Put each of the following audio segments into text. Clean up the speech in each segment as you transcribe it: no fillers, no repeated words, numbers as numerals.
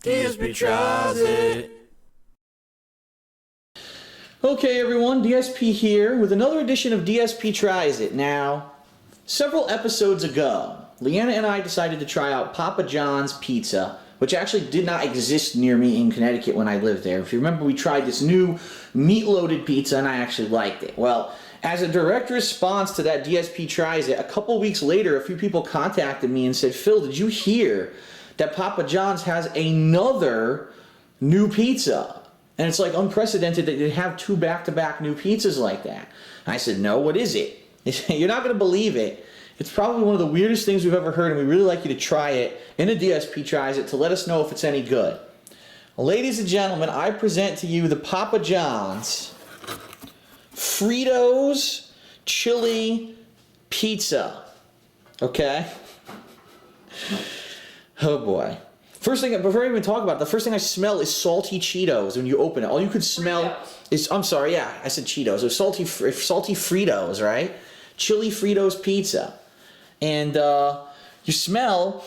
DSP Tries It. Okay everyone, DSP here with another edition of DSP Tries It. Now, several episodes ago, Leanna and I decided to try out Papa John's Pizza, which actually did not exist near me in Connecticut when I lived there. If you remember, we tried this new meat-loaded pizza and I actually liked it. Well, as a direct response to that DSP Tries It, a couple weeks later, a few people contacted me and said, Phil, did you hear that Papa John's has another new pizza? And it's like unprecedented that they have two back-to-back new pizzas like that. I said, no, what is it? You're not going to believe it. It's probably one of the weirdest things we've ever heard, and we really like you to try it in a DSP Tries It to let us know if it's any good. Ladies and gentlemen, I present to you the Papa John's Fritos Chili Pizza. Okay? Oh boy. First thing, before I even talk about it, the first thing I smell is salty Cheetos when you open it. All you could smell is, I'm sorry, yeah, I said Cheetos. It was salty Fritos, right? Chili Fritos pizza. And you smell,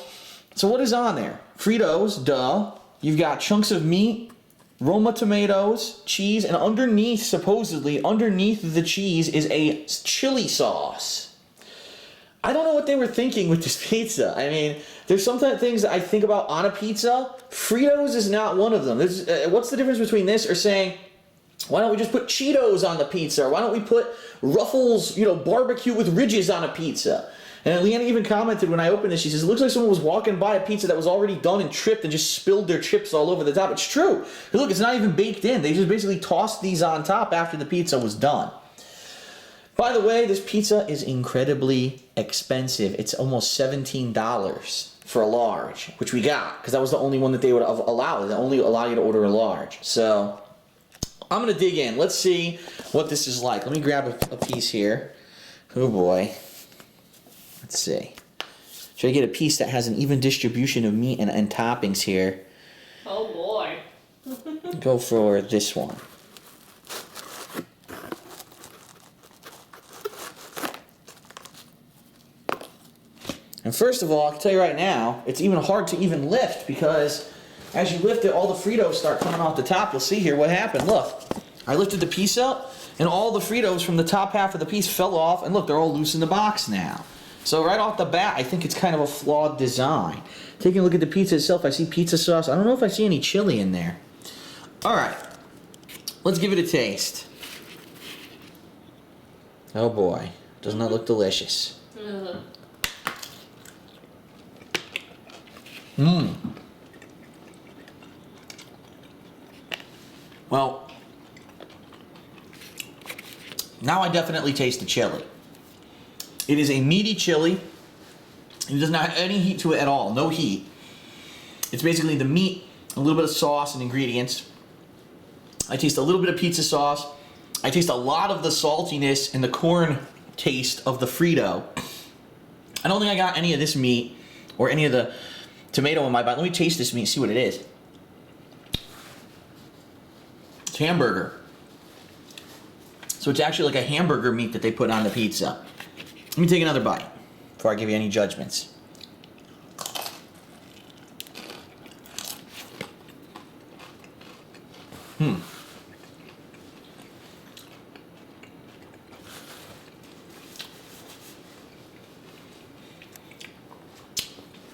so what is on there? Fritos, duh. You've got chunks of meat, Roma tomatoes, cheese, and underneath, supposedly, underneath the cheese is a chili sauce. I don't know what they were thinking with this pizza. I mean, there's sometimes things that I think about on a pizza. Fritos is not one of them. What's the difference between this or saying, why don't we just put Cheetos on the pizza? Or why don't we put Ruffles, barbecue with ridges on a pizza? And Leanna even commented when I opened this, she says, it looks like someone was walking by a pizza that was already done and tripped and just spilled their chips all over the top. It's true. Look, it's not even baked in. They just basically tossed these on top after the pizza was done. By the way, this pizza is incredibly expensive. It's almost $17 for a large, which we got, because that was the only one that they would have allowed. They only allow you to order a large. So, I'm going to dig in. Let's see what this is like. Let me grab a piece here. Oh boy. Let's see. Should I get a piece that has an even distribution of meat and toppings here? Oh boy. Go for this one. And first of all, I can tell you right now, it's even hard to even lift because as you lift it, all the Fritos start coming off the top. You'll see here what happened. Look, I lifted the piece up and all the Fritos from the top half of the piece fell off, and look, they're all loose in the box now. So right off the bat, I think it's kind of a flawed design. Taking a look at the pizza itself, I see pizza sauce. I don't know if I see any chili in there. All right, let's give it a taste. Oh boy, does not look delicious. Well, now I definitely taste the chili. It is a meaty chili. It does not have any heat to it at all. No heat. It's basically the meat, a little bit of sauce and ingredients. I taste a little bit of pizza sauce. I taste a lot of the saltiness and the corn taste of the Frito. I don't think I got any of this meat or any of the tomato in my bite. Let me taste this meat and see what it is. It's hamburger. So it's actually like a hamburger meat that they put on the pizza. Let me take another bite before I give you any judgments.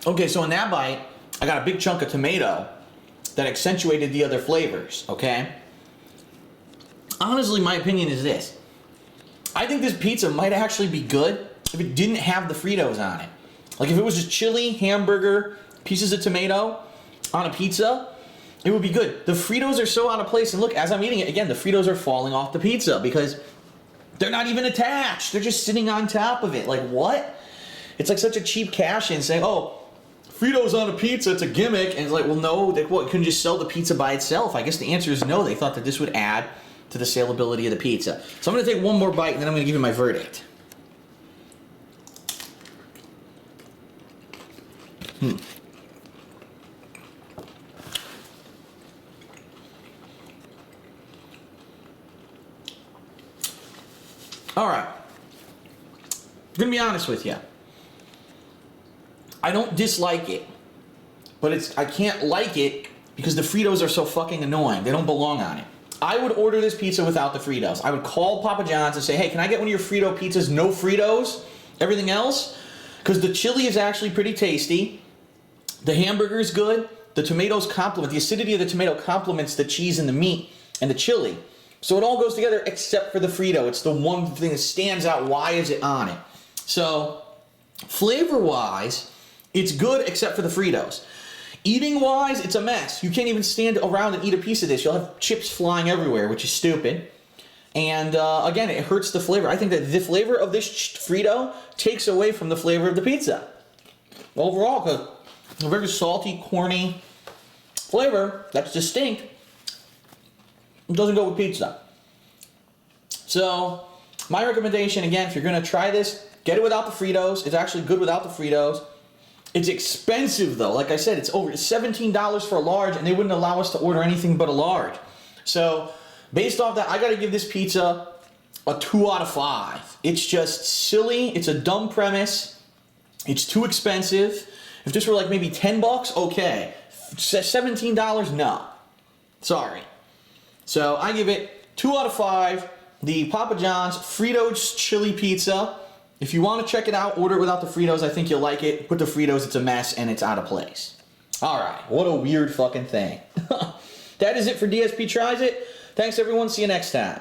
Okay, so in that bite, I got a big chunk of tomato that accentuated the other flavors, okay? Honestly, my opinion is this. I think this pizza might actually be good if it didn't have the Fritos on it. Like if it was just chili, hamburger, pieces of tomato on a pizza, it would be good. The Fritos are so out of place, and look, as I'm eating it, again, the Fritos are falling off the pizza because they're not even attached. They're just sitting on top of it. Like, what? It's like such a cheap cash-in saying, oh, Fritos on a pizza, it's a gimmick. And it's like, well, no, they couldn't just sell the pizza by itself. I guess the answer is no. They thought that this would add to the saleability of the pizza. So I'm going to take one more bite, and then I'm going to give you my verdict. All right. I'm going to be honest with you. I don't dislike it, but I can't like it because the Fritos are so fucking annoying. They don't belong on it. I would order this pizza without the Fritos. I would call Papa John's and say, hey, can I get one of your Frito pizzas, no Fritos? Everything else? Because the chili is actually pretty tasty. The hamburger is good. The tomatoes complement, the acidity of the tomato complements the cheese and the meat and the chili. So it all goes together except for the Frito. It's the one thing that stands out. Why is it on it? So, flavor-wise, it's good except for the Fritos. Eating-wise, it's a mess. You can't even stand around and eat a piece of this. You'll have chips flying everywhere, which is stupid. And again, it hurts the flavor. I think that the flavor of this Frito takes away from the flavor of the pizza. Overall, because a very salty, corny flavor that's distinct, it doesn't go with pizza. So, my recommendation, again, if you're going to try this, get it without the Fritos. It's actually good without the Fritos. It's expensive, though. Like I said, it's over $17 for a large, and they wouldn't allow us to order anything but a large. So, based off that, I got to give this pizza a 2 out of 5. It's just silly. It's a dumb premise. It's too expensive. If this were like maybe $10, okay. $17, no. Sorry. So I give it 2 out of 5. The Papa John's Fritos chili pizza. If you want to check it out, order it without the Fritos. I think you'll like it. Put the Fritos, it's a mess and it's out of place. Alright, what a weird fucking thing. That is it for DSP Tries It. Thanks everyone, see you next time.